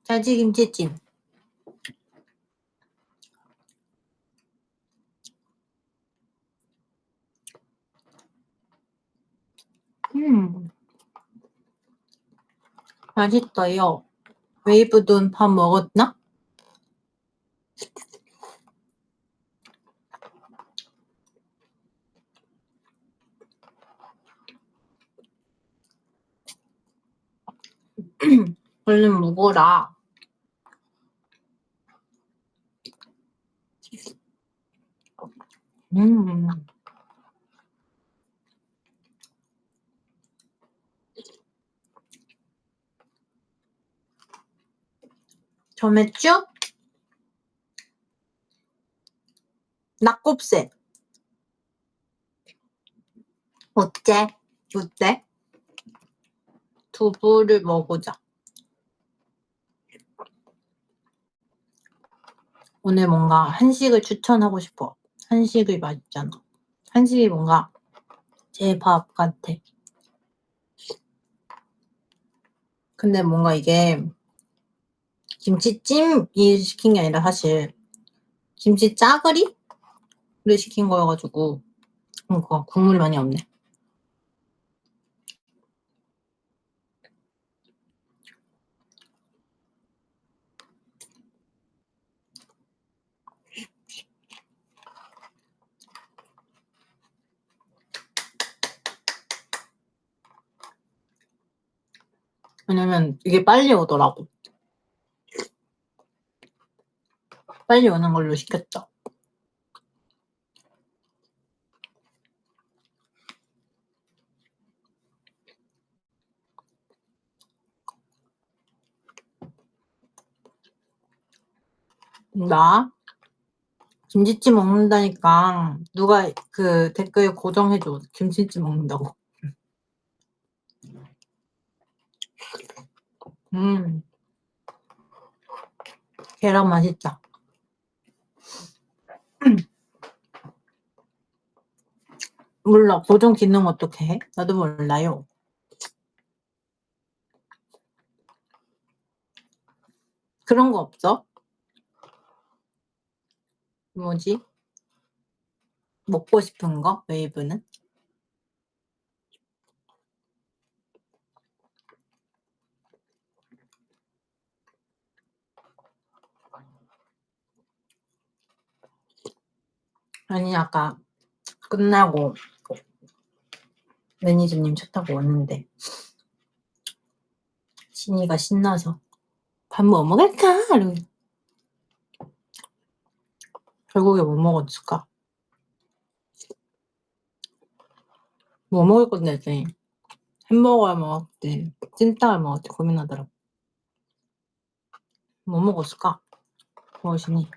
자지김치찜. 맛있어요. 웨이브돈 밥 먹었나? 얼른 먹어라. 점액주? 낙곱새. 어째? 어때? 두부를 먹어보자. 오늘 뭔가 한식을 추천하고 싶어. 한식이 맛있잖아. 한식이 뭔가 제 밥 같아. 근데 뭔가 이게 김치찜이 시킨 게 아니라 사실 김치 짜글이를 시킨 거여가지고 뭔가 국물이 많이 없네. 왜냐면 이게 빨리 오더라고. 빨리 오는 걸로 시켰죠. 나 김치찜 먹는다니까 누가 그 댓글 고정해줘. 김치찜 먹는다고. 계란 맛있다. 몰라. 고정 기능 어떻게 해? 나도 몰라요. 그런 거 없어? 뭐지? 먹고 싶은 거? 웨이브는? 아니 아까 끝나고 매니저님 차 타고 왔는데 신이가 신나서 밥 뭐 먹을까? 이러고 결국에 뭐 먹었을까? 뭐 먹을 건데 했더니 햄버거를 먹었대, 찜닭을 먹었대 고민하더라고. 뭐 먹었을까? 무엇이니?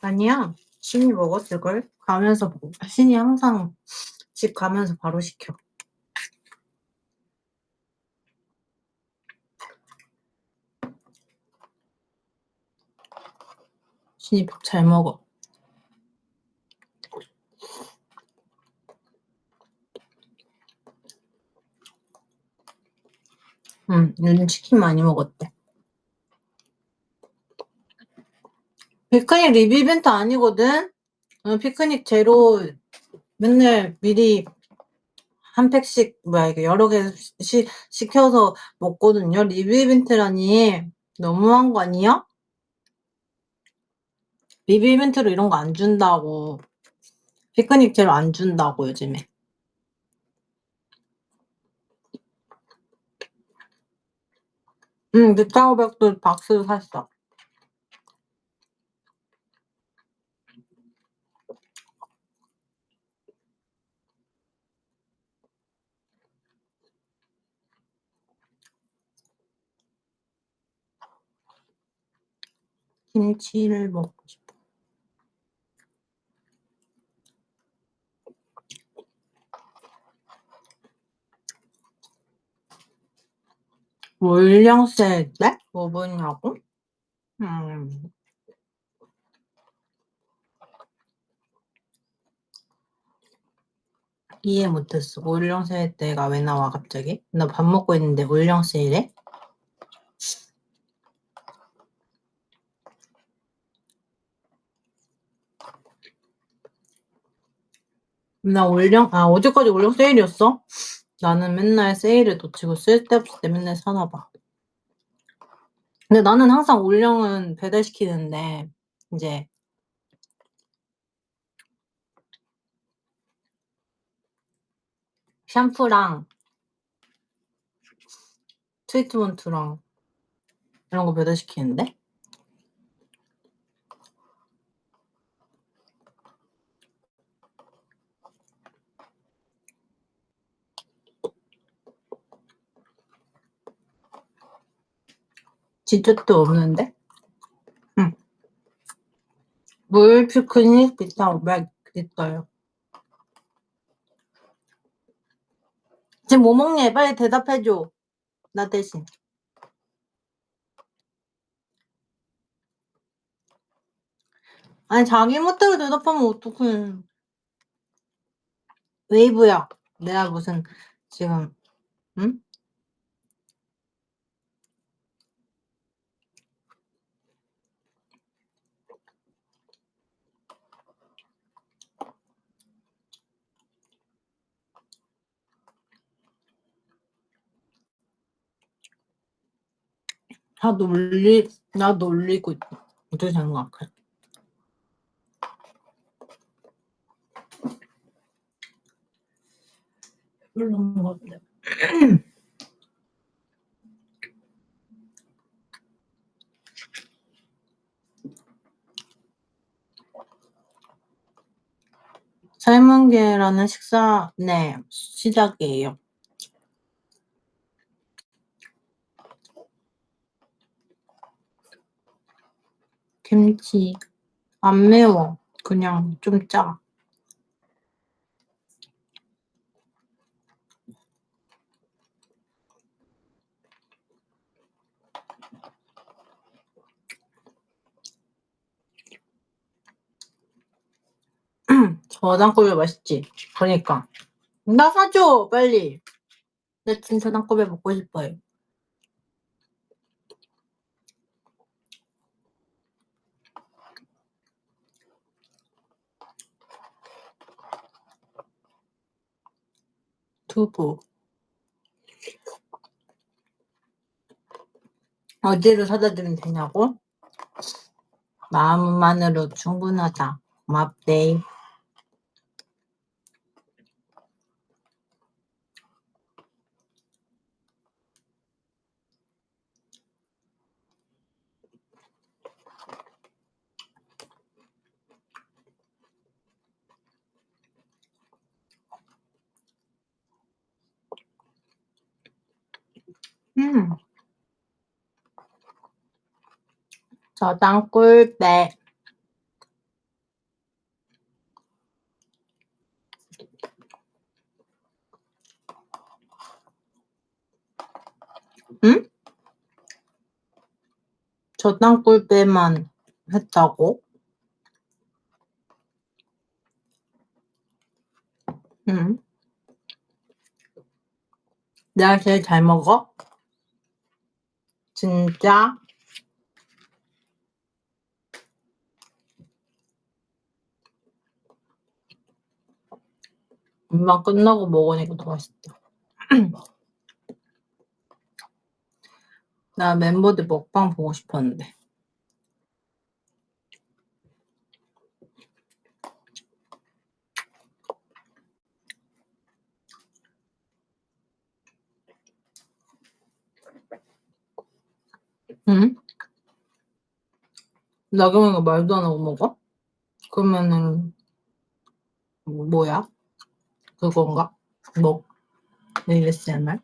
아니야. 신이 먹었을걸? 가면서 신이 항상 집 가면서 바로 시켜. 신이 밥 잘 먹어. 요즘 치킨 많이 먹었대. 피크닉 리뷰 이벤트 아니거든? 피크닉 제로 맨날 미리 한 팩씩 이게 여러 개 시켜서 먹거든요. 리뷰 이벤트라니 너무한 거 아니야? 리뷰 이벤트로 이런 거 안 준다고. 피크닉 제로 안 준다고 요즘에. 늑타오백도 박스 샀어. 김치를 먹고 싶어. 월량 세일때? 뭐 뭐냐고? 이해 못했어. 올영 세일 때가 왜 나와 갑자기? 나 밥 먹고 있는데 올영 세일해? 나 어제까지 올영 세일이었어? 나는 맨날 세일을 놓치고 쓸데없을 때 맨날 사나 봐. 근데 나는 항상 올영은 배달시키는데 이제 샴푸랑 트리트먼트랑 이런 거 배달시키는데? 진짜 또 없는데? 응. 물 피크닉 비타 맥 있어요. 지금 뭐 먹니? 빨리 대답해줘. 나 대신. 아니 자기 멋대로 대답하면 어떡해. 웨이브야. 내가 무슨 지금 응? 나 놀리고 있다. 어떻게 생각해? 별로인 것 같아. 삶은 계라는 식사, 네, 시작이에요. 김치. 안 매워. 그냥 좀 짜. 저당고기 맛있지? 그러니까. 나 사줘, 빨리. 나 진짜 저당고기 먹고 싶어요. 두부. 어디로 사다 주면 되냐고? 마음만으로 충분하다. 고맙대. 음. 저당꿀배. 응? 저당꿀배만 했다고? 응. 내가 제일 잘 먹어? 진짜? 금방 끝나고 먹으니까 더 맛있다. 나 멤버들 먹방 보고 싶었는데. 응? 나경이가 말도 안 하고 먹어? 그러면은 뭐야? 그건가? 뭐 ASMR?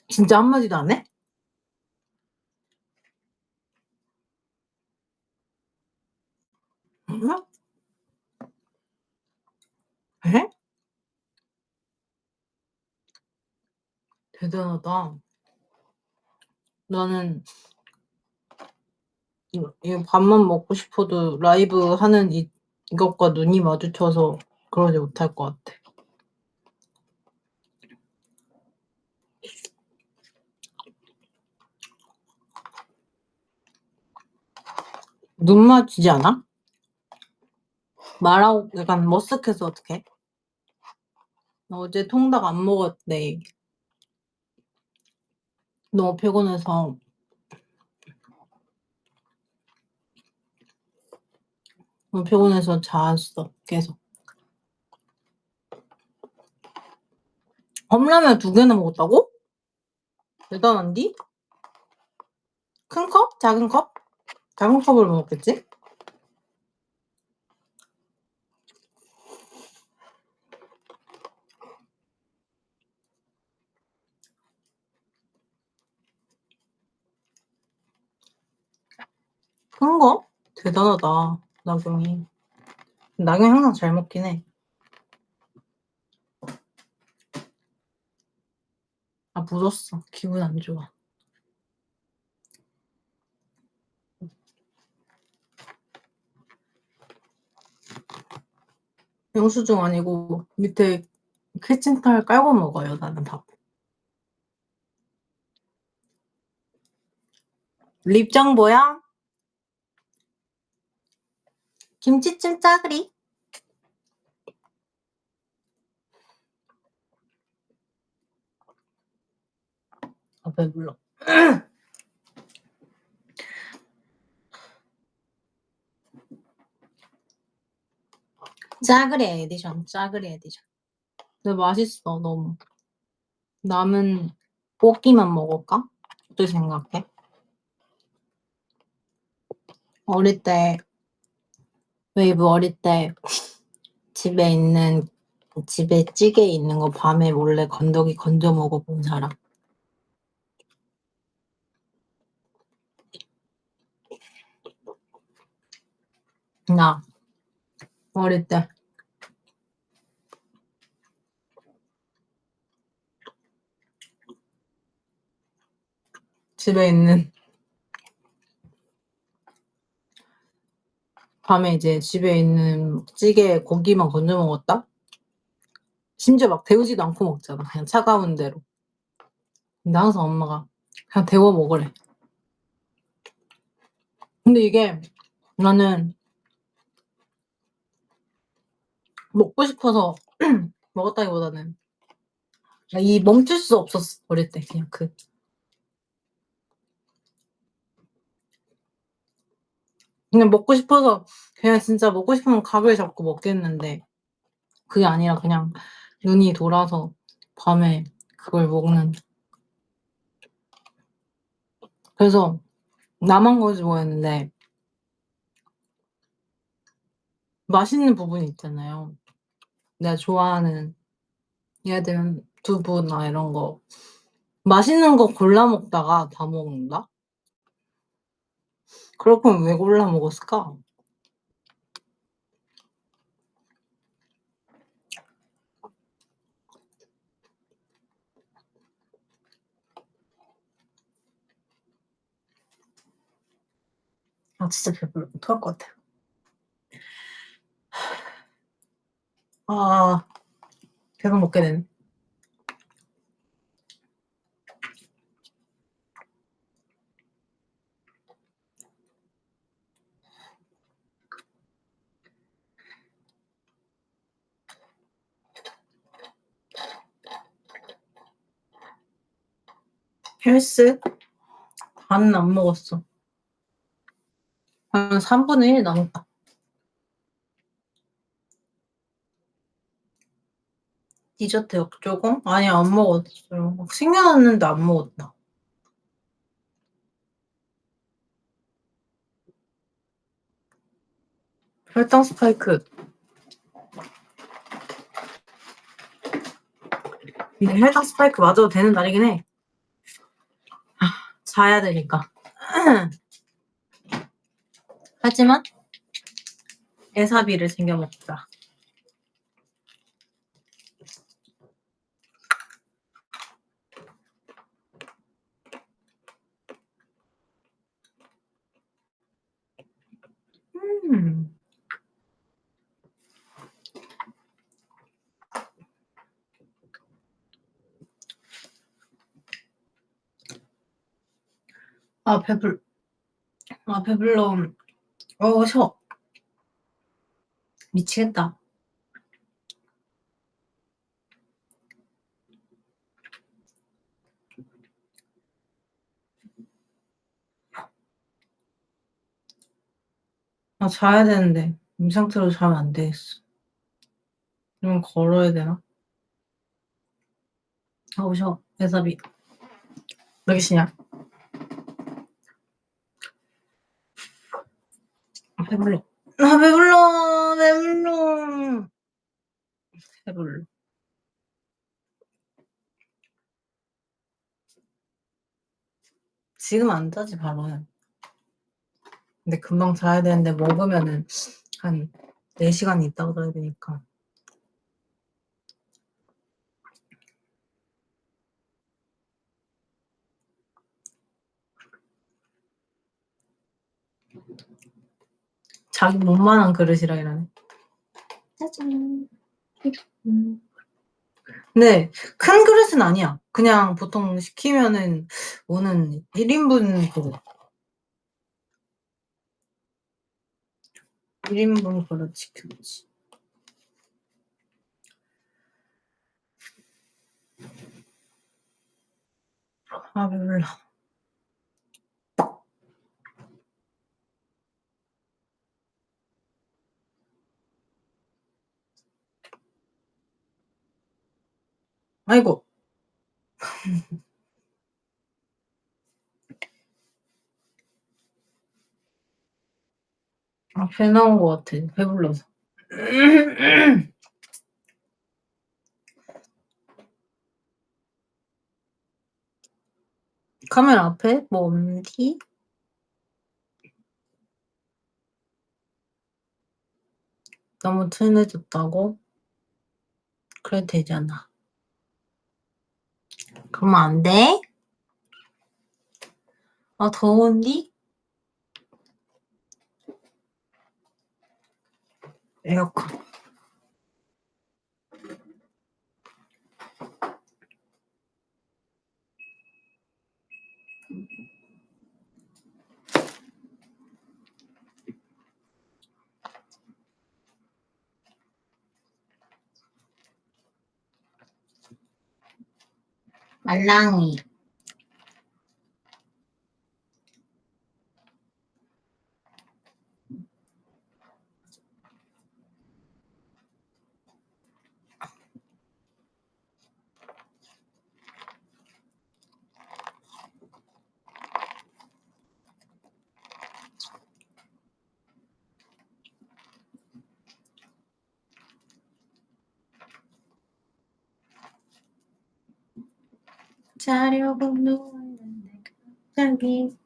진짜 한마디도 안 해? 응? 에? 대단하다. 나는 이 밥만 먹고 싶어도 라이브 하는 이것과 눈이 마주쳐서 그러지 못할 것 같아. 눈 마주치지 않아? 말하고 약간 머쓱해서 어떡해? 어제 통닭 안 먹었대. 너무 피곤해서 잤어 계속. 컵라면 2개나 먹었다고? 대단한디? 큰 컵? 작은 컵? 작은 컵으로 먹었겠지? 큰 거? 대단하다 나경이. 나경이 항상 잘 먹긴 해. 아 묻었어. 기분 안 좋아. 영수증 아니고 밑에 키친타올 깔고 먹어요 나는 밥. 립장보야? 김치찜 짜그리? 아 배불러. 짜그리 에디션. 근데 맛있어 너무. 남은 고기만 먹을까? 어떻게 생각해? 어릴 때 웨이브 어릴 때 집에 찌개 있는 거 밤에 몰래 건더기 건져 먹어본 사람. 나 어릴 때 집에 있는 밤에 이제 집에 있는 찌개에 고기만 건져 먹었다? 심지어 막 데우지도 않고 먹잖아. 그냥 차가운 대로. 근데 항상 엄마가 그냥 데워 먹으래. 근데 이게 나는 먹고 싶어서 먹었다기보다는 이 멈출 수 없었어. 어릴 때 그냥 그냥 먹고 싶어서 그냥 진짜 먹고 싶으면 각을 잡고 먹겠는데 그게 아니라 그냥 눈이 돌아서 밤에 그걸 먹는. 그래서 나만 그러지 뭐였는데 맛있는 부분이 있잖아요. 내가 좋아하는 예를 들면 두부나 이런 거 맛있는 거 골라 먹다가 다 먹는다? 그럴 거면 왜 골라 먹었을까? 아 진짜 배불러. 토할 것 같아. 아 계속 먹게 되네. 헬스? 반은 안 먹었어. 한 3분의 1 남았다. 디저트 역조공? 아니 안 먹었어. 막 생겨났는데 안 먹었다. 혈당 스파이크. 근데 혈당 스파이크 맞아도 되는 날이긴 해. 자야 되니까. 하지만 에사비를 챙겨 먹자. 아, 배불러. 쉬어. 미치겠다. 아, 자야 되는데. 이 상태로 자면 안 되겠어. 그럼 걸어야 되나? 쉬어. 배사비. 몇 개시냐? 아, 배불러. 아, 배불러. 지금 안 자지, 바로는. 근데 금방 자야 되는데 먹으면은 한 4시간 있다가 자야 되니까. 자기 몸만한 그릇이라 이러네. 짜잔. 근데 큰 그릇은 아니야. 그냥 보통 시키면은 오는 1인분 그릇. 1인분 그릇 시켰지. 아, 배불러. 아이고. 아, 배 나온 것 같아. 배불러서. 카메라 앞에 뭐 없니? 너무 친해졌다고? 그래도 되잖아. 그러면 안 돼? 아, 더운디? 에어컨. 말랑이. 자려고 누웠는데 갑자기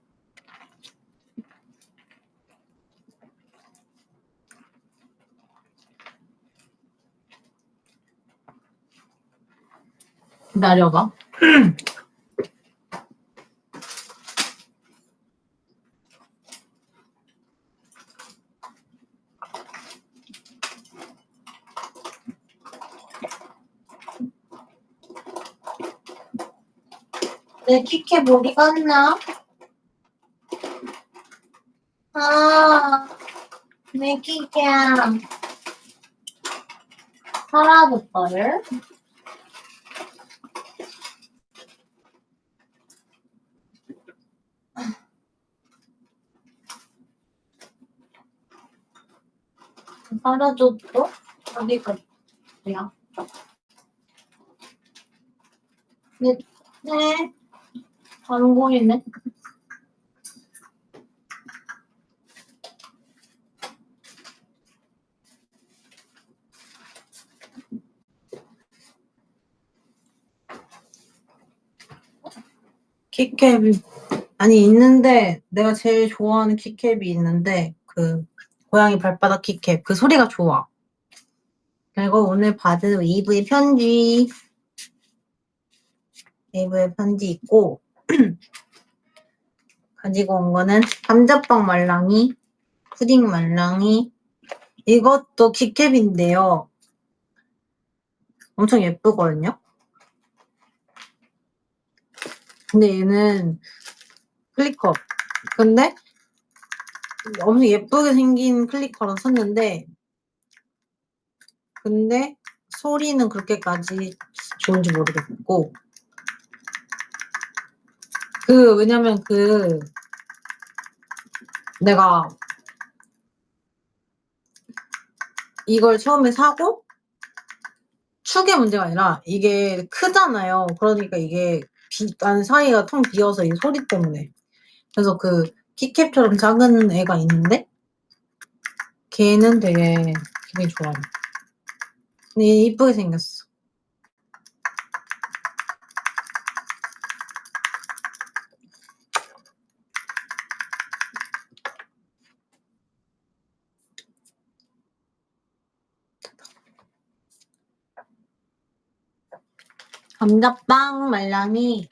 기다려봐. 내 키캣 어디 갔나? 아, 내 키캣 사라졌어요? 사라졌어? 어디 갔냐? 네, 안 보이네. 키캡이 아니 있는데 내가 제일 좋아하는 키캡이 있는데 그 고양이 발바닥 키캡 그 소리가 좋아. 그리고 오늘 받은 이브의 편지 있고 가지고 온 거는 감자빵 말랑이 푸딩 말랑이. 이것도 키캡인데요. 엄청 예쁘거든요. 근데 얘는 클리커. 근데 엄청 예쁘게 생긴 클리커로 샀는데 근데 소리는 그렇게까지 좋은지 모르겠고 왜냐면 내가 이걸 처음에 사고 축의 문제가 아니라 이게 크잖아요. 그러니까 이게 안 사이가 텅 비어서 이 소리 때문에. 그래서 키캡처럼 작은 애가 있는데 걔는 되게 기분이 좋아요. 근데 이쁘게 생겼어. 감자빵 말랑이.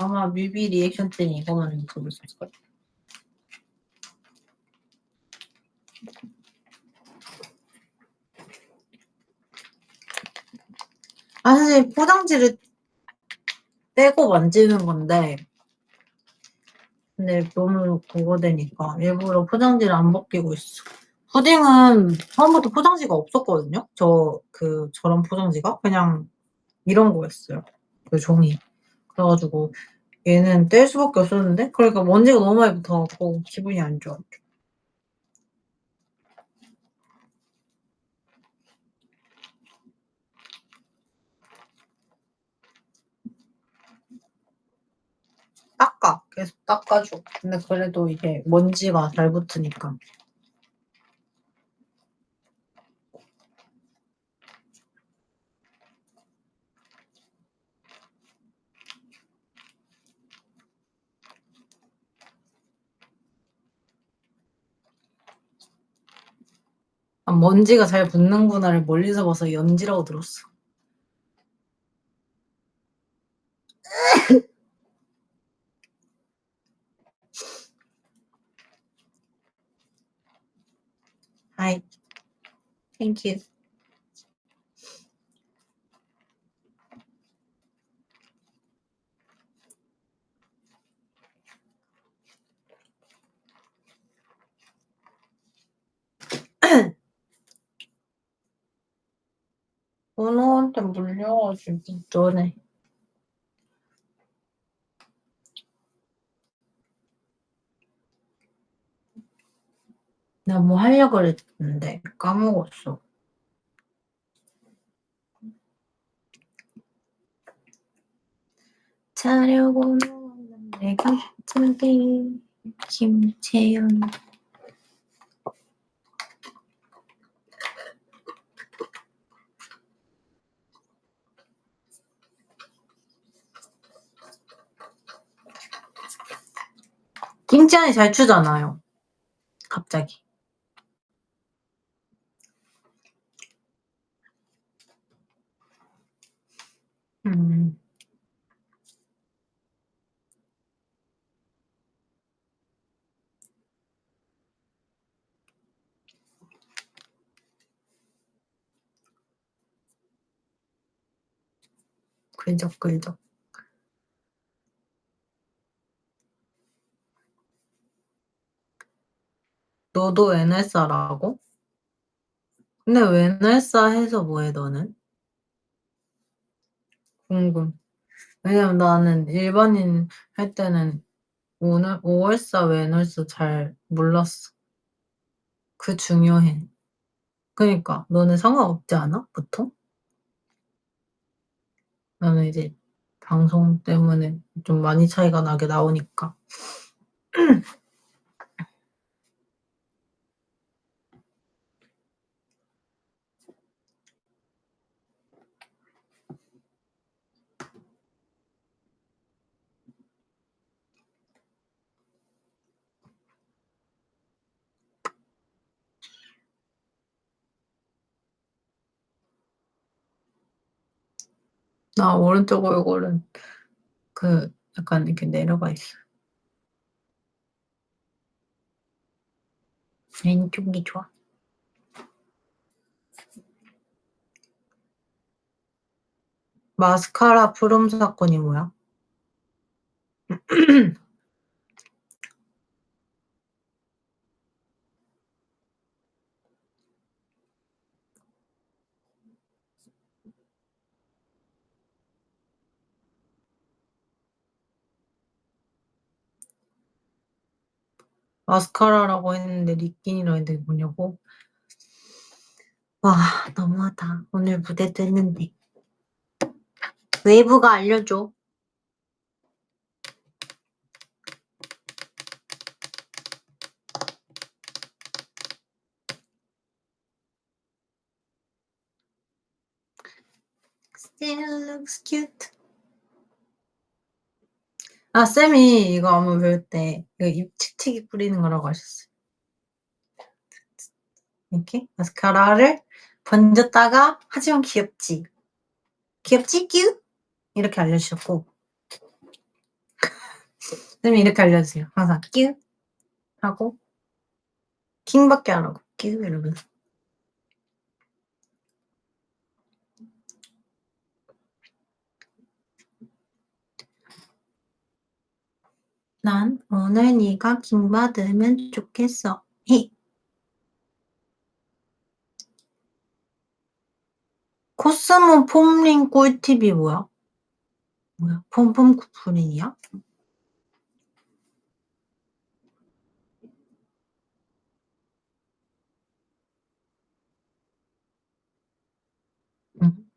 아마 뮤비 리액션 때는 이거만 들을 수 있을 거야. 사실 포장지를 떼고 만지는 건데 근데 너무 그거되니까 일부러 포장지를 안 벗기고 있어. 푸딩은 처음부터 포장지가 없었거든요. 저런 포장지가 그냥 이런 거였어요. 그 종이. 그래가지고 얘는 뗄 수밖에 없었는데 그러니까 먼지가 너무 많이 붙어갖고 기분이 안 좋아. 계속 닦아줘. 근데 그래도 이게 먼지가 잘 붙으니까. 먼지가 잘 붙는구나를 멀리서 봐서 연지라고 들었어. Hi. Thank you. 은호한테 물려가지고 너네. 나 뭐 하려고 그랬는데 까먹었어. 자려고 누웠는데 갑자기 김채연. 김채연이 잘 추잖아요. 갑자기. 음. 끈적끈적. 너도 NS라고? 근데 왜 NS 해서 뭐해 너는? 궁금. 왜냐면 나는 일반인 할 때는 오늘 5월사 웨널스 잘 몰랐어. 중요해. 그니까 너는 상관없지 않아? 보통? 나는 이제 방송 때문에 좀 많이 차이가 나게 나오니까. 나 오른쪽 얼굴은 약간 이렇게 내려가 있어. 왼쪽이 좋아. 마스카라 프롬 사건이 뭐야? 마스카라라고 했는데 리끼니라 했는데 뭐냐고? 와, 너무하다. 오늘 무대도 했는데. 웨이브가 알려줘. Still looks cute. 아, 쌤이 이거 안무 배울 때 이거 입칙칙이 뿌리는 거라고 하셨어요. 이렇게 마스카라를 번졌다가 하지만 귀엽지? 귀엽지? 큐? 이렇게 알려주셨고 쌤이 이렇게 알려주세요. 항상 큐 하고 킹밖에 안 하고 큐 이러면서 난 오늘 네가 킹 받으면 좋겠어. 히. 코스모 폼링 꿀팁이 뭐야? 뭐야? 폼폼 쿠프린이야? 응.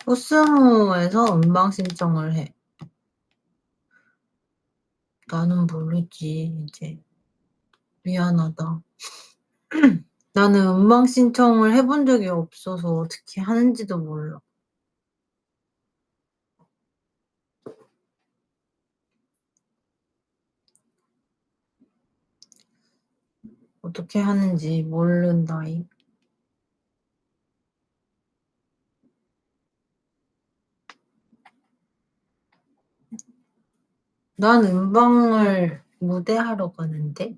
코스모에서 음방 신청을 해. 나는 모르지, 이제. 미안하다. 나는 음방 신청을 해본 적이 없어서 어떻게 하는지도 몰라. 어떻게 하는지 모른다이. 난 음방을 무대하러 가는데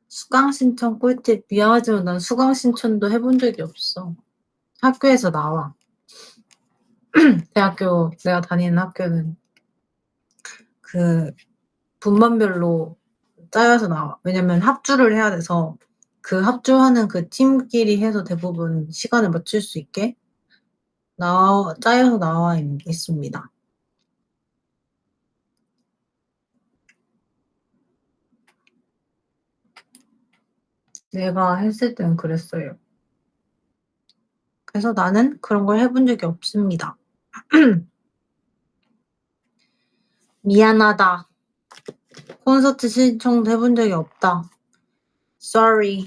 수강 신청 꿀팁. 미안하지만 난 수강 신청도 해본 적이 없어. 학교에서 나와. 대학교 내가 다니는 학교는 그 분반별로 짜여서 나와. 왜냐면 합주를 해야 돼서 그 합주하는 그 팀끼리 해서 대부분 시간을 맞출 수 있게 짜여서 나와 있습니다. 내가 했을 때는 그랬어요. 그래서 나는 그런 걸 해본 적이 없습니다. 미안하다. 콘서트 신청도 해본 적이 없다. Sorry.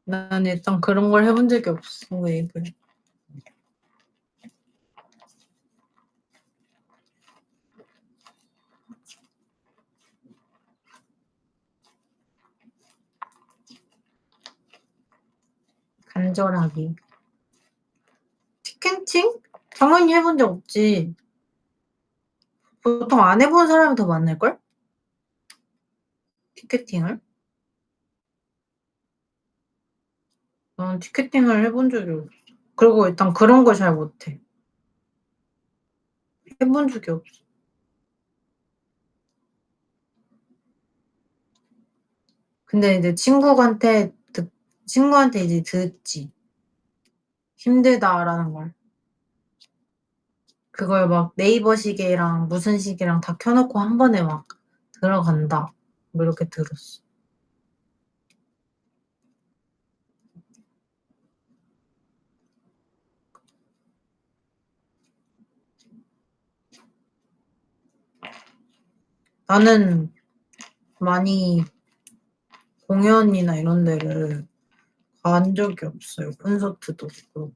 난 일단 그런 걸 해본 적이 없어, 웨이브. 간절하기. 티켓팅? 당연히 해본 적 없지. 보통 안 해본 사람이 더 많을걸? 티켓팅을? 난 티켓팅을 해본 적이 없어. 그리고 일단 그런 걸 잘 못해. 해본 적이 없어. 근데 이제 친구한테 이제 듣지. 힘들다라는 걸. 그걸 막 네이버 시계랑 무슨 시계랑 다 켜놓고 한 번에 막 들어간다. 뭐 이렇게 들었어. 나는 많이 공연이나 이런 데를 간 적이 없어요. 콘서트도 그렇고.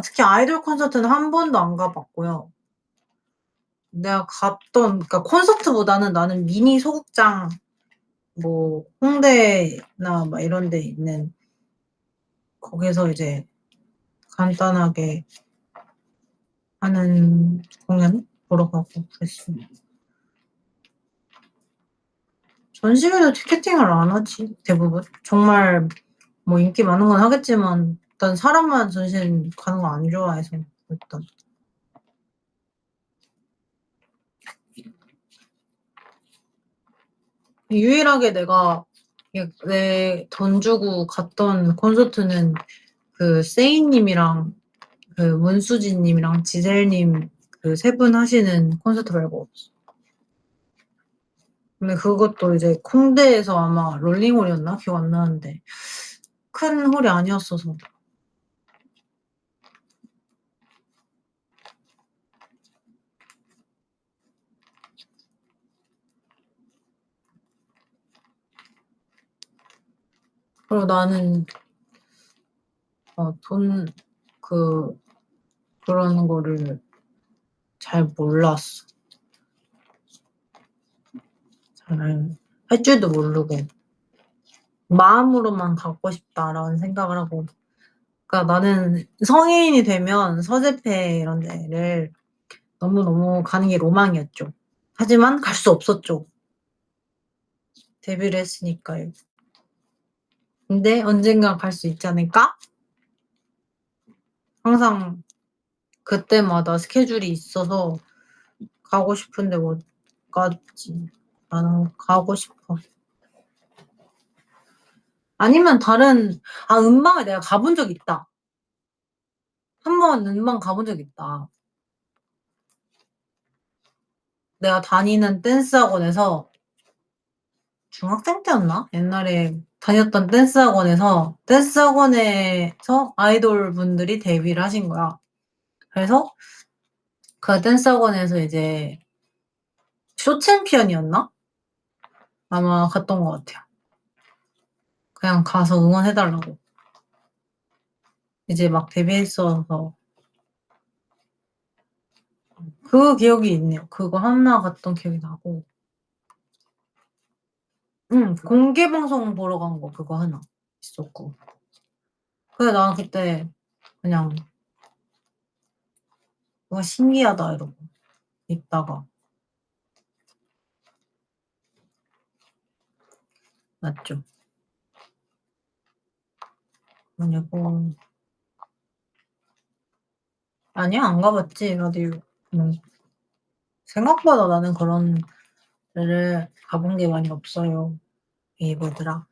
특히 아이돌 콘서트는 한 번도 안 가봤고요. 내가 그러니까 콘서트보다는 나는 미니 소극장, 뭐, 홍대나 막 이런 데 있는 거기서 이제 간단하게 하는 공연 보러 가고 그랬어. 전시회도 티켓팅을 안 하지 대부분. 정말 뭐 인기 많은 건 하겠지만 일단 사람 많은 전시회는 가는 거 안 좋아해서 일단. 유일하게 내가 내 돈 주고 갔던 콘서트는 그 세이님이랑 그 문수진님이랑 지셀님 그 세 분 하시는 콘서트 말고 없어. 근데 그것도 이제 콩대에서 아마 롤링홀이었나? 기억 안 나는데 큰 홀이 아니었어서. 그리고 나는 돈 그런 거를 잘 몰랐어. 잘 할 줄도 모르고 마음으로만 가고 싶다라는 생각을 하고. 그러니까 나는 성인이 되면 서재페 이런 데를 너무너무 가는 게 로망이었죠. 하지만 갈 수 없었죠. 데뷔를 했으니까요. 근데 언젠가 갈 수 있지 않을까? 항상 그때마다 스케줄이 있어서 가고 싶은데 못 가지. 나는 가고 싶어. 아니면 다른 음방을 내가 가본 적 있다. 한 번 음방 가본 적 있다. 내가 다니는 댄스 학원에서 중학생 때였나? 옛날에 다녔던 댄스 학원에서 아이돌 분들이 데뷔를 하신 거야. 그래서 그 댄스 학원에서 이제 쇼 챔피언이었나? 아마 갔던 것 같아요. 그냥 가서 응원해달라고. 이제 막 데뷔했어서 그 기억이 있네요. 그거 하나 갔던 기억이 나고. 응, 공개 방송 보러 간 거 그거 하나 있었고. 그래 난 그때 그냥 와 신기하다 이러고 있다가 맞죠. 뭐냐고. 아니야 안 가봤지 라디오. 생각보다 나는 그런 데를 가본 게 많이 없어요. 이보드라.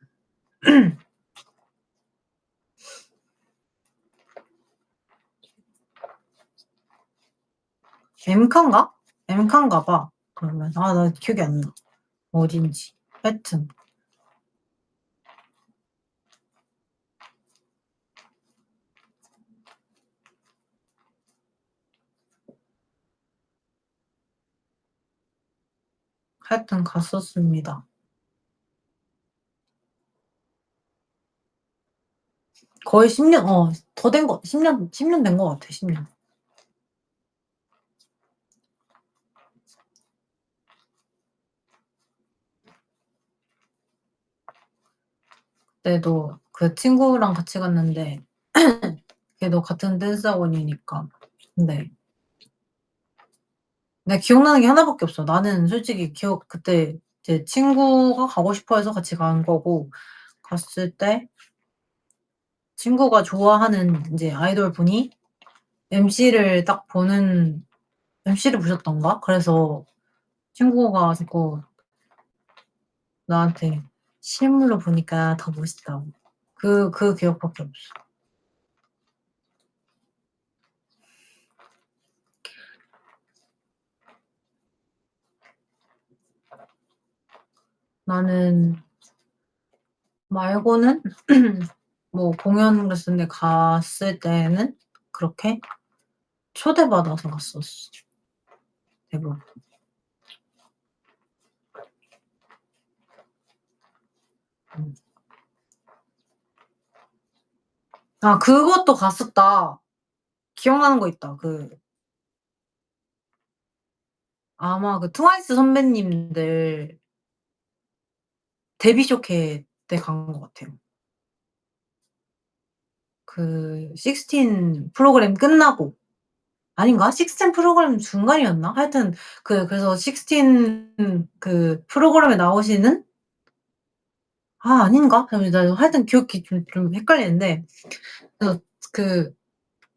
엠카인가? 엠카인가 봐. 그러면 나 기억이 안 나. 어딘지. 하여튼 갔었습니다. 거의 10년 더 된 거 10년 된 거 같아 10년. 그때도 그 친구랑 같이 갔는데 걔도 같은 댄스 학원이니까. 근데 내가 기억나는 게 하나밖에 없어. 나는 솔직히 그때 제 친구가 가고 싶어 해서 같이 간 거고 갔을 때 친구가 좋아하는 인제 아이돌 분이 MC를 보셨던가? 그래서 친구가 자꾸 나한테 "실물로 보니까 더 멋있다."고. 그 기억밖에 없어. 나는 말고는 뭐 공연 같은 데 갔을 때는 그렇게 초대받아서 갔었어 대부분. 음. 그것도 갔었다. 기억나는 거 있다. 아마 그 트와이스 선배님들 데뷔 쇼케 때 간 것 같아요. 그 16 프로그램 끝나고 아닌가? 16 프로그램 중간이었나? 하여튼 그래서 16 그 프로그램에 나오시는 아닌가? 나 하여튼 기억이 좀 헷갈리는데 그래서 그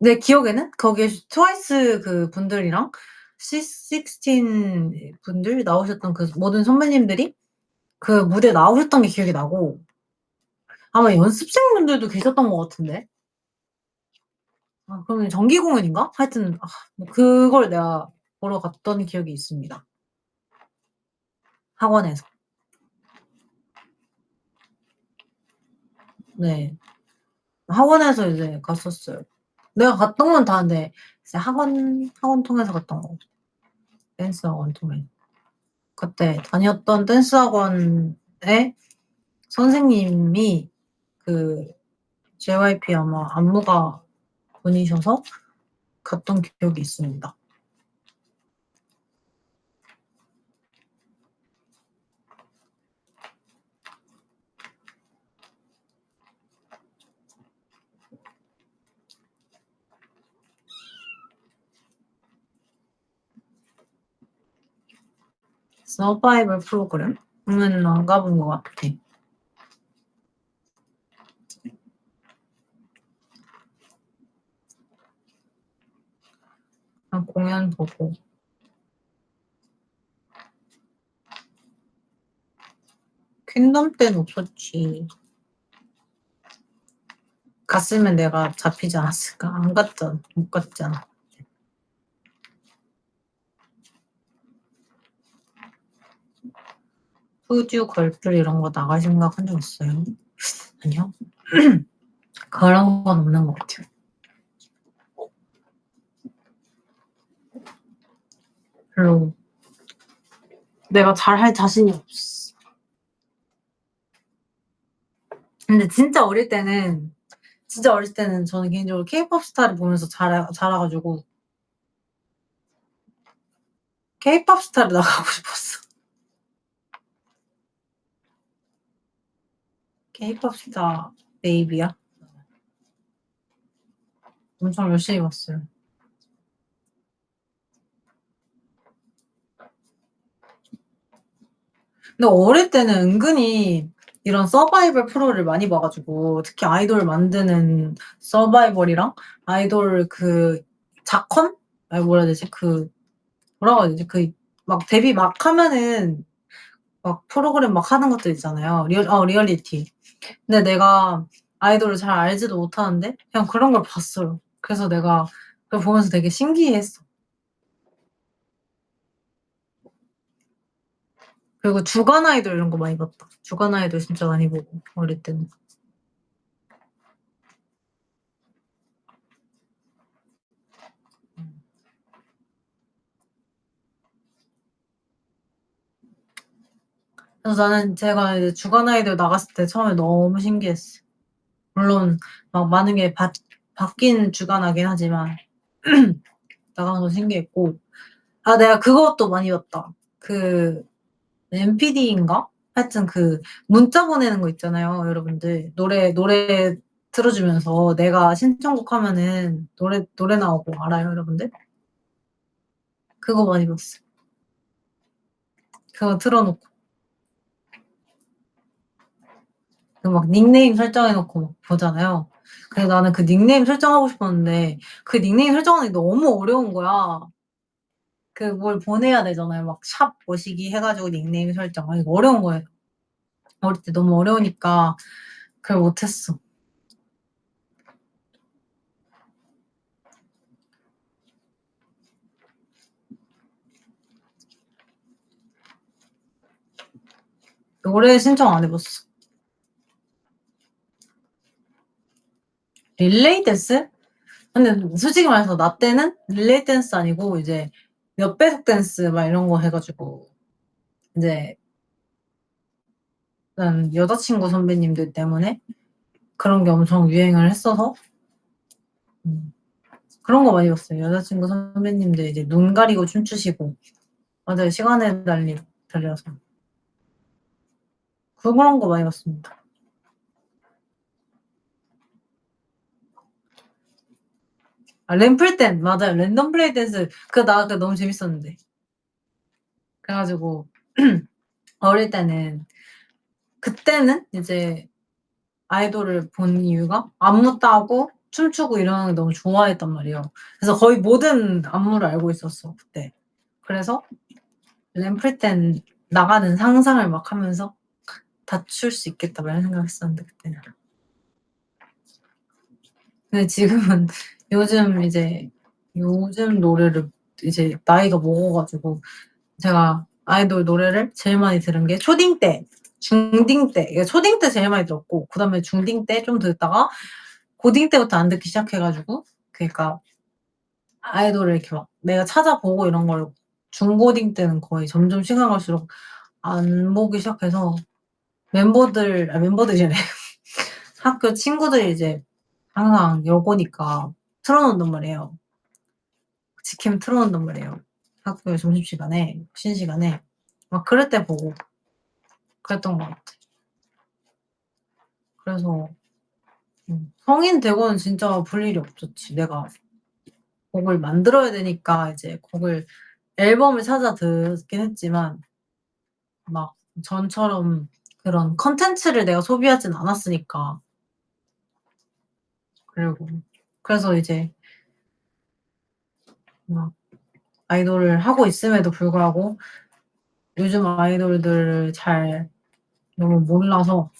내 기억에는 거기에 트와이스 그 분들이랑 16 분들 나오셨던 그 모든 선배님들이 그 무대에 나오셨던 게 기억이 나고 아마 연습생분들도 계셨던 것 같은데. 그러면 정기 공연인가? 하여튼 뭐 그걸 내가 보러 갔던 기억이 있습니다. 학원에서. 네. 학원에서 이제 갔었어요. 내가 갔던 건 다 근데 이제 학원 통해서 갔던 거. 댄스 학원 통해. 그때 다녔던 댄스 학원의 선생님이 그 JYP 아마 안무가 분이셔서 갔던 기억이 있습니다. 서바이벌 프로그램은 안 가본 것 같아. 그냥 공연 보고. 퀸덤 때는 없었지. 갔으면 내가 잡히지 않았을까? 안 갔잖아. 못 갔잖아. 푸듀 걸플 이런 거 나갈 생각 한 적 있어요? 아니요. 그런 건 없는 것 같아요. 별로 내가 잘할 자신이 없어. 근데 진짜 어릴 때는 저는 개인적으로 케이팝 스타를 보면서 자라가지고 케이팝 스타를 나가고 싶었어. 케이팝 스타 베이비야? 엄청 열심히 봤어요. 근데 어릴 때는 은근히 이런 서바이벌 프로를 많이 봐가지고 특히 아이돌 만드는 서바이벌이랑 아이돌 그 자컨? 아니 뭐라 해야 되지? 뭐라고 해야 되지? 막 데뷔 막 하면은 막 프로그램 막 하는 것들 있잖아요. 리얼리티. 근데 내가 아이돌을 잘 알지도 못하는데 그냥 그런 걸 봤어요. 그래서 내가 그걸 보면서 되게 신기했어. 그리고 주간 아이돌 이런 거 많이 봤다. 주간 아이돌 진짜 많이 보고 어릴 때는. 그래서 나는 제가 이제 주간 아이돌 나갔을 때 처음에 너무 신기했어. 물론 막 많은 게 바뀐 주간하긴 하지만 나가는 건 신기했고 내가 그것도 많이 봤다. 그 MPD인가? 하여튼 그 문자 보내는 거 있잖아요, 여러분들. 노래 틀어주면서 내가 신청곡 하면은 노래 나오고 알아요, 여러분들? 그거 많이 봤어. 그거 틀어놓고. 그 막 닉네임 설정해놓고 막 보잖아요. 그래서 나는 그 닉네임 설정하고 싶었는데 그 닉네임 설정하는 게 너무 어려운 거야. 뭘 보내야 되잖아요. 막 샵 뭐시기 해가지고 닉네임 설정. 이거 어려운 거예요. 어릴 때 너무 어려우니까 그걸 못했어. 노래 신청 안 해봤어. 릴레이 댄스? 근데 솔직히 말해서 나 때는 릴레이 댄스 아니고 이제 몇 배속 댄스 막 이런 거 해가지고 이제 난 여자친구 선배님들 때문에 그런 게 엄청 유행을 했어서 그런 거 많이 봤어요. 여자친구 선배님들 이제 눈 가리고 춤추시고 맞아요. 시간의 달려서 그런 거 많이 봤습니다. 아 램플 댄 맞아요. 랜덤 플레이 댄스 나 그거 너무 재밌었는데. 그래 가지고 어릴 때는 그때는 이제 아이돌을 본 이유가 안무 따고 춤추고 이러는 걸 너무 좋아했단 말이에요. 그래서 거의 모든 안무를 알고 있었어 그때. 그래서 램플 댄 나가는 상상을 막 하면서 '다 출 수 있겠다.' 막 이런 생각했었는데 그때는. 근데 지금은 요즘 노래를 이제 나이가 먹어 가지고 제가 아이돌 노래를 제일 많이 들은 게 초딩 때, 중딩 때 그러니까 초딩 때 제일 많이 들었고 그다음에 중딩 때 좀 듣다가 고딩 때부터 안 듣기 시작해 가지고 그러니까 아이돌을 이렇게 막 내가 찾아보고 이런 걸 중고딩 때는 거의 점점 시간 갈수록 안 보기 시작해서 멤버들이래. 학교 친구들이 이제 항상 여고니까 틀어 놓는단 말이에요. 직캠 틀어 놓는단 말이에요. 학교 점심시간에 쉬는 시간에. 막 그럴 때 보고 그랬던 것 같아. 그래서 성인 되고는 진짜 볼 일이 없었지. 내가 곡을 만들어야 되니까 이제 곡을 앨범을 찾아 듣긴 했지만 막 전처럼 그런 콘텐츠를 내가 소비하진 않았으니까. 그리고 그래서 이제 막 아이돌을 하고 있음에도 불구하고 요즘 아이돌들을 잘 너무 몰라서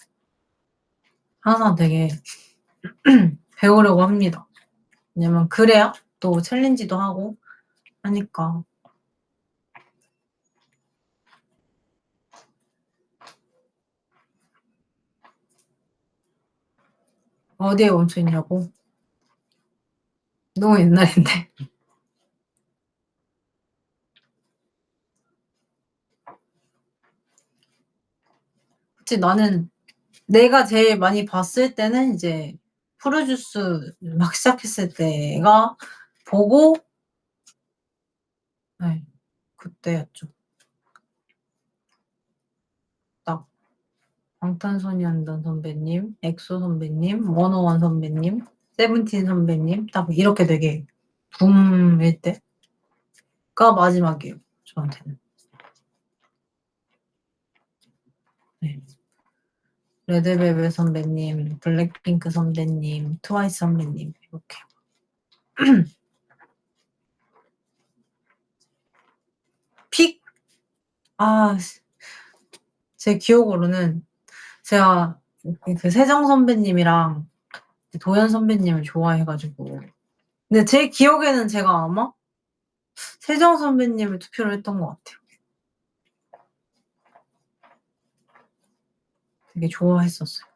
항상 되게 배우려고 합니다. 왜냐면 그래야 또 챌린지도 하고 하니까. 어디에 멈춰 있냐고? 너무 옛날인데. 그치 나는 내가 제일 많이 봤을 때는 이제 프로듀스 막 시작했을 때가 보고 네 그때였죠. 딱 방탄소년단 선배님, 엑소 선배님, 워너원 선배님, 세븐틴 선배님 딱 이렇게 되게 붐일 때가 마지막이에요, 저한테는. 네. 레드벨벳 선배님, 블랙핑크 선배님, 트와이스 선배님 이렇게. 픽 제 기억으로는 제가 그 세정 선배님이랑 도연 선배님을 좋아해 가지고 근데 제 기억에는 제가 아마 세정 선배님을 투표를 했던 것 같아요. 되게 좋아했었어요.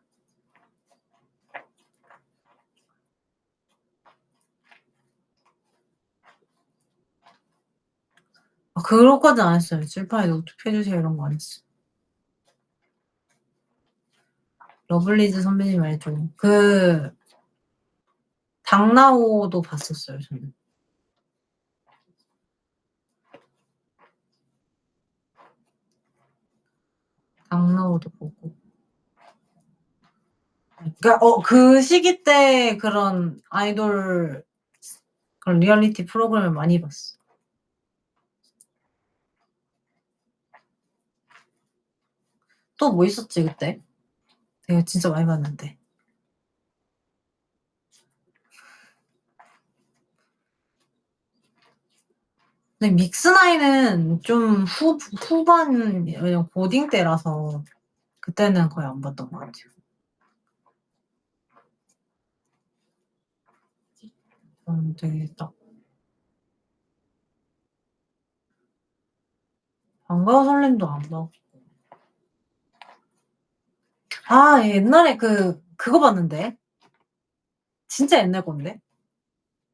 아 그것까진 안 했어요. 칠판에 누구 투표해 주세요 이런 거 안 했어요. 러블리즈 선배님 알죠? 당나오도 봤었어요 저는. 당나오도 보고. 그러니까 그 시기 때 그런 아이돌 그런 리얼리티 프로그램을 많이 봤어. 또 뭐 있었지 그때? 내가 진짜 많이 봤는데. 근데 믹스나인은 좀 후반 왜냐면 고딩 때라서 그때는 거의 안 봤던 것 같아요. 저는 되게 딱 반가워 설렘도 안 봤고. 옛날에 그거 봤는데. 진짜 옛날 건데.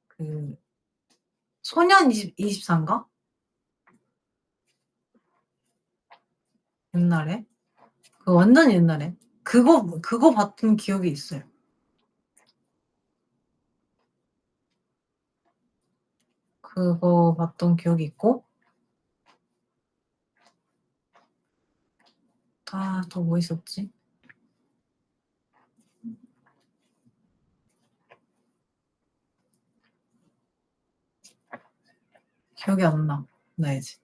그 소년 24인가? 옛날에. 완전 옛날에. 그거 봤던 기억이 있어요. 그거 봤던 기억이 있고 또 뭐 있었지? 기억이 안 나. 나야지.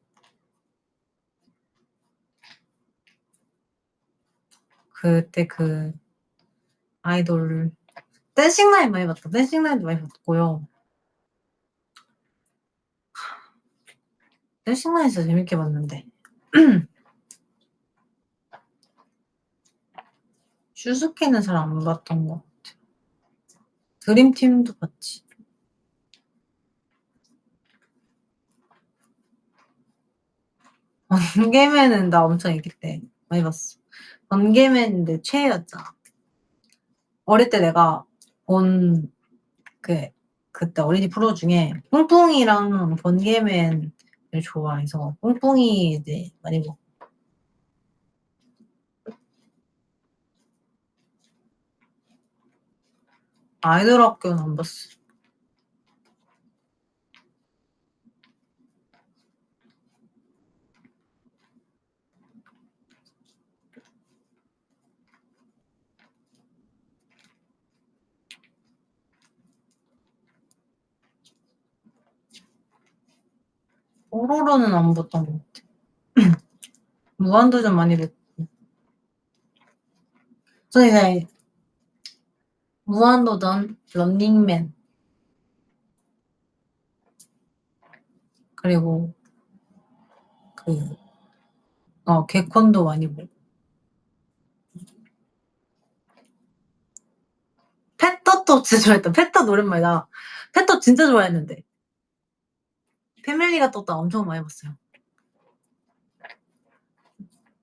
그때 그 아이돌 댄싱 라인 많이 봤다. 댄싱 라인도 많이 봤고요. 댄싱 라인 진짜 재밌게 봤는데. 슈즈키는 잘 안 봤던 것 같아. 드림팀도 봤지. 번개맨은 나 엄청 애기 때 많이 봤어. 번개맨인데 최애였잖아. 어릴 때 내가 본 그때 어린이 프로 중에 뿡뿡이랑 번개맨을 좋아해서 뿡뿡이 이제 많이 보고. 아이돌 학교는 안 봤어. 뽀로로는 안 봤던 것 같아. 무한도전 많이 봤고. 저 이제 무한도전, 런닝맨 그리고 개콘도 많이 보고. 펫떡도 진짜 좋아했다. 펫떡 오랜만이다. 펫떡 진짜 좋아했는데. 패밀리가 떴다 엄청 많이 봤어요.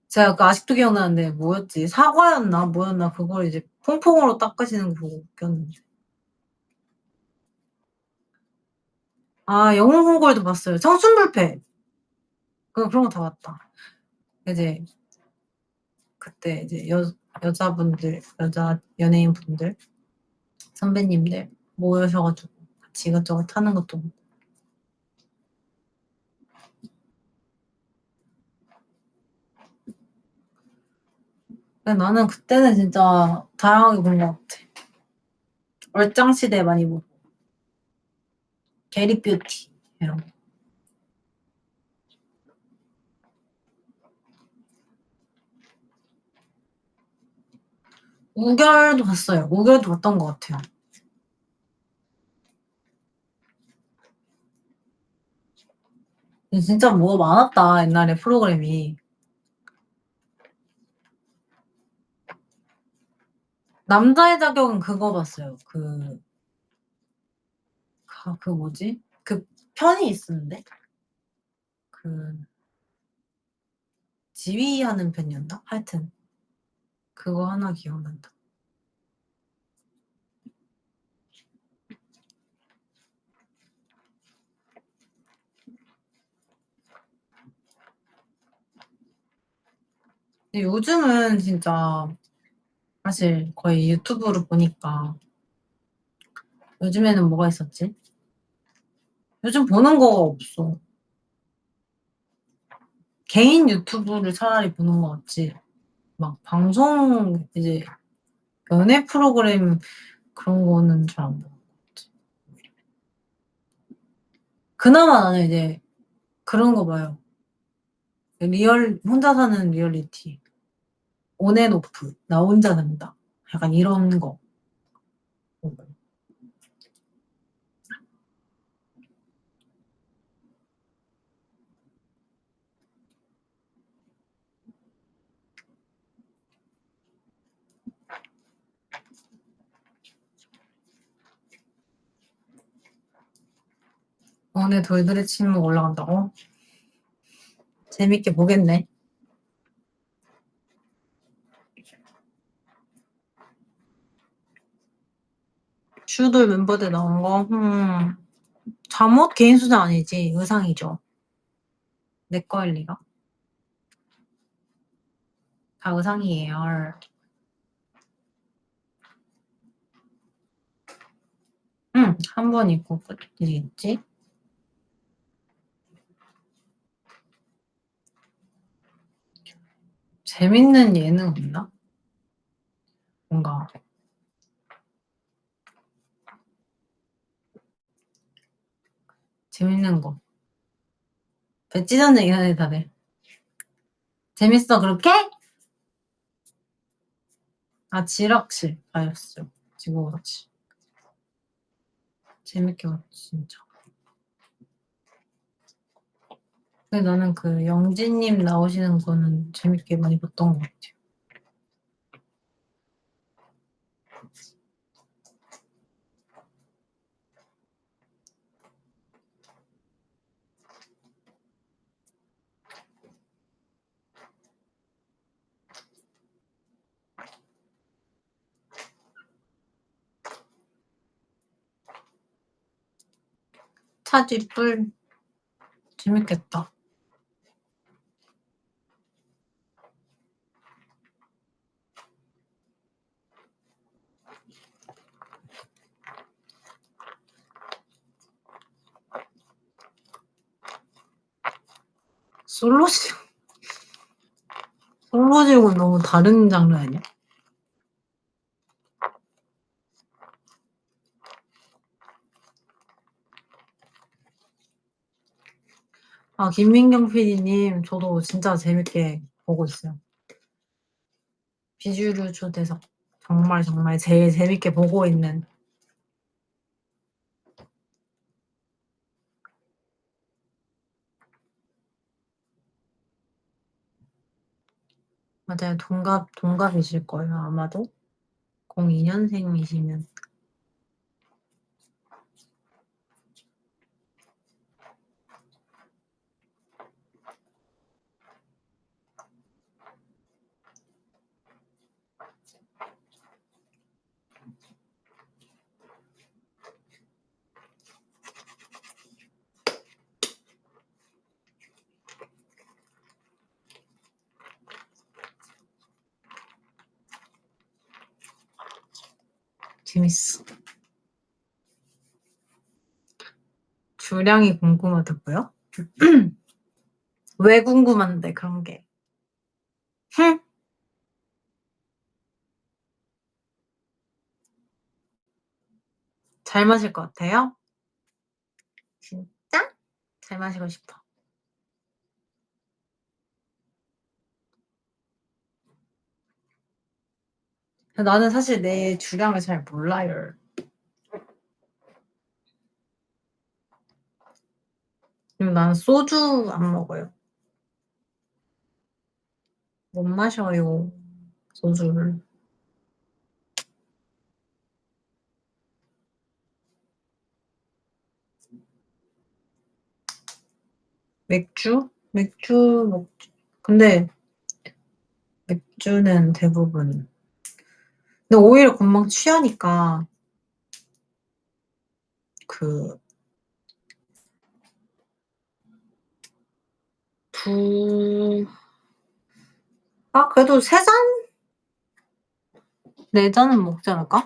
제가 아직도 기억나는데 뭐였지? 사과였나 뭐였나 그걸 이제 퐁퐁으로 닦으시는 거 보고 웃겼는데. 아 영웅홍골도 봤어요. 청춘불패. 그런 거 다 봤다. 이제 그때 이제 여자분들, 여자 연예인분들, 선배님들 모여셔가지고 같이 이것저것 하는 것도. 근데 나는 그때는 진짜 다양하게 본 것 같아. 얼짱시대 많이 보고 게리뷰티 이런 거. 우결도 봤어요. 우결도 봤던 것 같아요. 진짜 뭐가 많았다 옛날에 프로그램이. 남자의 자격은 그거 봤어요. 그 뭐지? 그 편이 있었는데 그 지휘하는 편이었나? 하여튼 그거 하나 기억난다. 근데 요즘은 진짜 사실 거의 유튜브로 보니까. 요즘에는 뭐가 있었지? 요즘 보는 거가 없어. 개인 유튜브를 차라리 보는 거 같지. 막 방송 이제 연애 프로그램 그런 거는 잘 안 보는 것 같아. 그나마 나는 이제 그런 거 봐요. 혼자 사는 리얼리티. 온앤오프. 나 혼자 산다. 약간 이런 거. 오늘 돌돌이 침묵 올라간다고? 재밌게 보겠네. 슈돌 멤버들 나온 거? 잠옷 개인 수장 아니지. 의상이죠. 내 거일 리가. 다 의상이에요. 응, 한 번 입고 끝이겠지? 재밌는 예능 없나? 뭔가 재밌는 거. 배 찢었네 이러네 다들. 재밌어 그렇게? 아 지락실 가였어. 지구오락실. 재밌게 봤지 진짜. 근데 나는 그 영진님 나오시는 거는 재밌게 많이 봤던 것 같아요. 차지 뿔 재밌겠다. 솔로지옥은 너무 다른 장르 아니야? 아 김민경 PD님 저도 진짜 재밌게 보고 있어요. 비주류 초대석 정말 제일 재밌게 보고 있는. 맞아요. 동갑이실 거예요 아마도. 02년생이시면. 재밌어. 주량이 궁금하다고요? 왜 궁금한데 그런 게. 흠? 잘 마실 것 같아요? 진짜? 잘 마시고 싶어. 나는 사실 내 주량을 잘 몰라요. 그리고 나는 소주 안 먹어요. 못 마셔요. 소주를. 맥주 먹지. 근데 맥주는 대부분. 근데 오히려 금방 취하니까 그 그래도 3잔? 4잔은 먹지 않을까?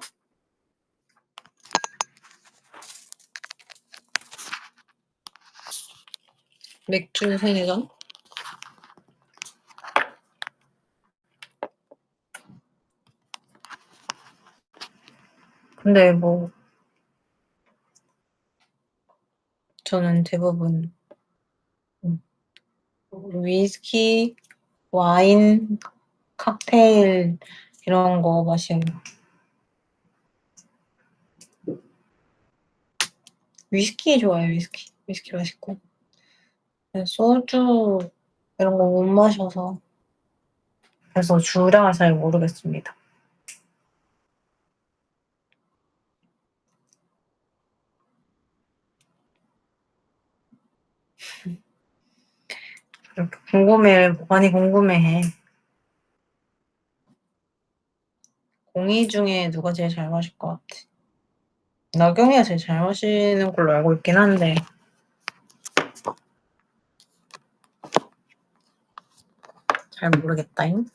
맥주 3-4잔? 근데 뭐 저는 대부분 위스키, 와인, 칵테일 이런 거 마셔요. 위스키 좋아해요. 위스키 맛있고. 소주 이런 거 못 마셔서 그래서 주량을 잘 모르겠습니다. 이렇게 많이 궁금해해. 공이 중에 누가 제일 잘 마실 것 같아? 나경이가 제일 잘 마시는 걸로 알고 있긴 한데 잘 모르겠다잉.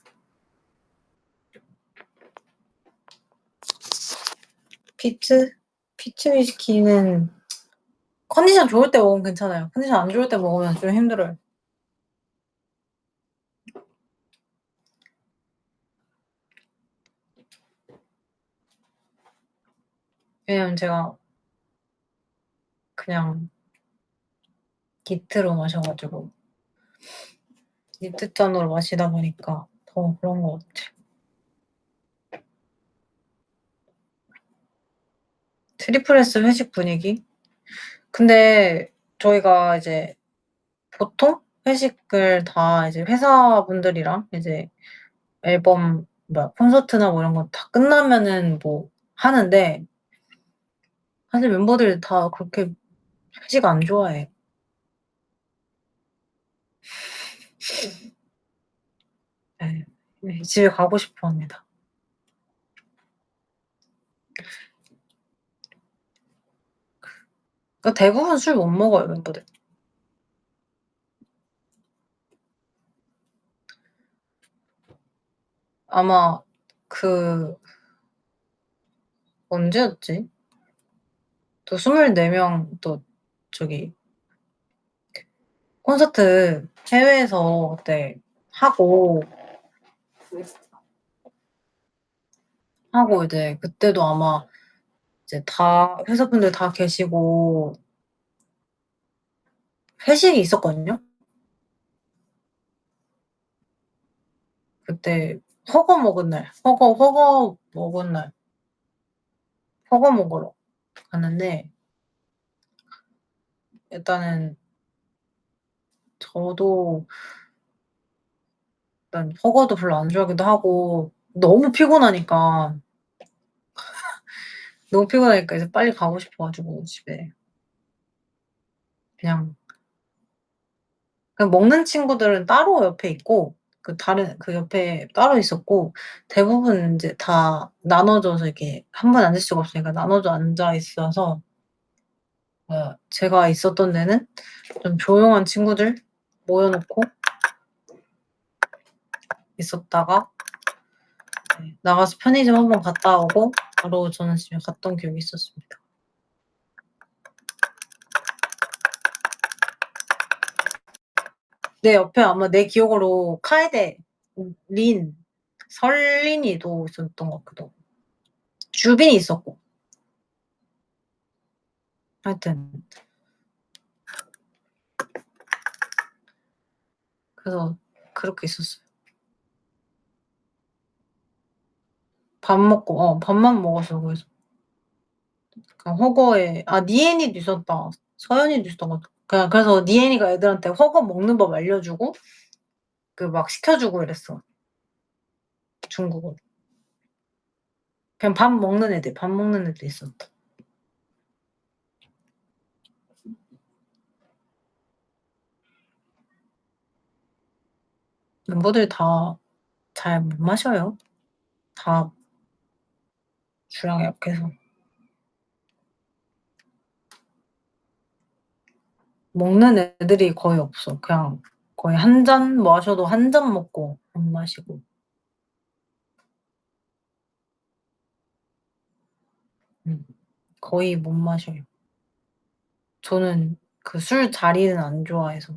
피츠 위스키는 컨디션 좋을 때 먹으면 괜찮아요. 컨디션 안 좋을 때 먹으면 좀 힘들어요. 왜냐면 제가 그냥 기트로 마셔가지고 니트 잔으로 마시다 보니까 더 그런 것 같아. 트리플 S 회식 분위기? 근데 저희가 이제 보통 회식을 다 이제 회사분들이랑 이제 앨범 콘서트나 뭐 이런 거 다 끝나면은 뭐 하는데 사실 멤버들 다 그렇게 회식 안 좋아해. 예. 네. 집에 가고 싶어 합니다. 그러니까 대부분 술 못 먹어요, 멤버들. 아마 그 언제였지? 또 24명 또 저기 콘서트 해외에서 그때 하고 이제 그때도 아마 이제 다 회사분들 다 계시고 회식이 있었거든요. 그때 허거 먹은 날, 허거 먹은 날, 허거 먹으러 갔는데 일단은 저도 일단 허거도 별로 안 좋아하기도 하고 너무 피곤하니까 이제 빨리 가고 싶어 가지고 집에. 그냥 먹는 친구들은 따로 옆에 있고 다른 그 옆에 따로 있었고 대부분 인제 다 나눠져서 이렇게 한 번에 앉을 수가 없으니까 나눠져 앉아 있어서 제가 있었던 데는 좀 조용한 친구들 모여 놓고 있었다가 나가서 편의점 한 번 갔다 오고 바로 저는 집에 갔던 기억이 있었습니다. 내 옆에 아마 내 기억으로 카에데, 린, 설린이도 있었던 것 같기도 하고 주빈이 있었고 하여튼 그래서 그렇게 있었어요. 밥만 먹었어 거기서. 허거에 니엔이도 있었다. 서연이도 있었던 것 같아. 그래서 니엔이가 애들한테 허거 먹는 법 알려주고 막 시켜주고 이랬어, 중국어로. 그냥 밥 먹는 애들 있었다. 멤버들이 다 잘 못 마셔요. 다 주량이 약해서. 먹는 애들이 거의 없어. 그냥 거의 한 잔 마셔도 한 잔 먹고 안 마시고. 거의 못 마셔요. 저는 술 자리는 안 좋아해서.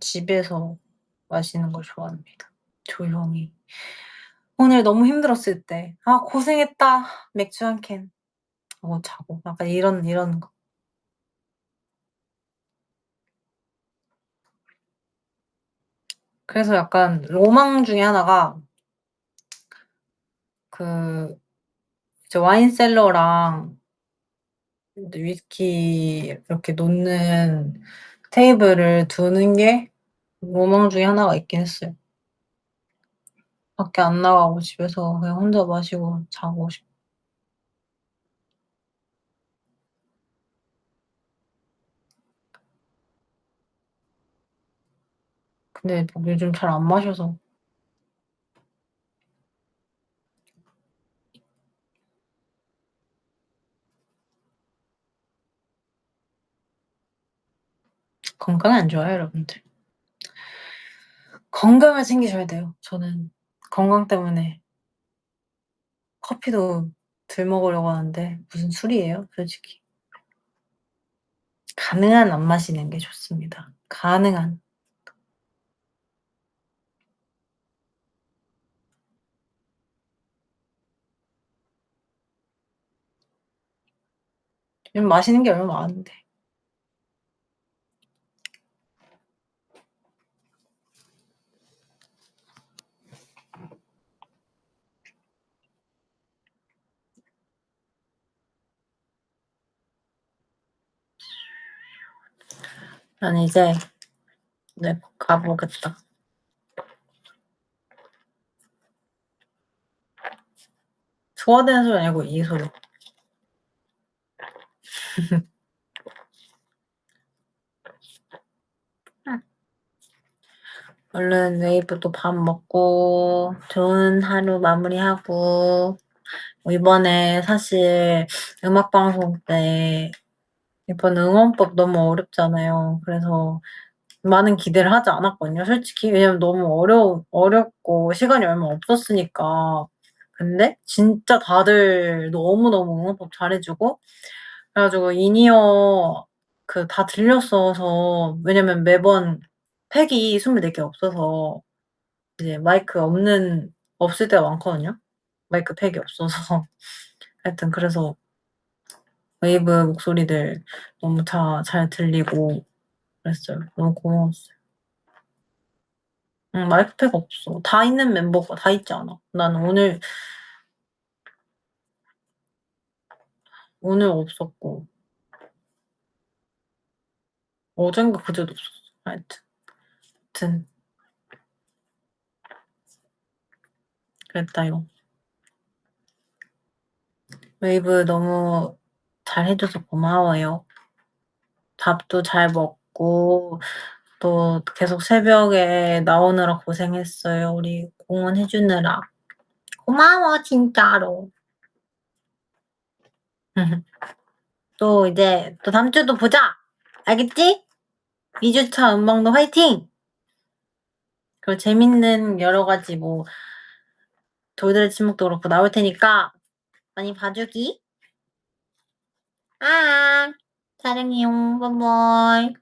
집에서 마시는 걸 좋아합니다, 조용히. 오늘 너무 힘들었을 때 '아 고생했다. 맥주 한 캔.' 하고 자고 약간 이런 거. 그래서 약간 로망 중에 하나가 그 이제 와인 셀러랑 이제 위스키 이렇게 놓는 테이블을 두는 게 로망 중에 하나가 있긴 했어요. 밖에 안 나가고 집에서 그냥 혼자 마시고 자고 싶고. 근데 뭐 요즘 잘 안 마셔서 건강에 안 좋아요, 여러분들. 건강을 챙기셔야 돼요. 저는 건강 때문에 커피도 덜 먹으려고 하는데 무슨 술이에요, 솔직히. 가능한 안 마시는 게 좋습니다. 가능한. 요즘 맛있는 게 얼마나 많은데. 난 이제 가보겠다. 소화되는 소리 아니고 이 소리. 얼른 웨이브도 밥 먹고 좋은 하루 마무리하고 이번에 사실 음악방송 때 이번 응원법 너무 어렵잖아요. 그래서 많은 기대를 하지 않았거든요, 솔직히. 왜냐면 너무 어렵고 시간이 얼마 없었으니까. 근데 진짜 다들 너무너무 응원법 잘해주고 그래가지고 인이어 다 들렸어서 왜냐면 매번 팩이 24개 없어서 이제 마이크 없을 때가 많거든요. 마이크 팩이 없어서. 하여튼 그래서 웨이브 목소리들 너무 다 잘 들리고 그랬어요. 너무 고마웠어요. 응, 마이크 팩 없어. 다 있는 멤버가 다 있지 않아. 나는 오늘 없었고 어젠가 그제도 없었어. 하여튼 그랬다요. 웨이브 너무 잘해줘서 고마워요. 밥도 잘 먹고 또 계속 새벽에 나오느라 고생했어요. 우리 공헌해주느라. 고마워 진짜로. 또 이제 또 다음 주도 보자. 알겠지? 2주차 음방도 화이팅! 그리고 재밌는 여러 가지 돌들의 침묵도 그렇고 나올 테니까 많이 봐주기. 아, 사랑해요. 바이바이.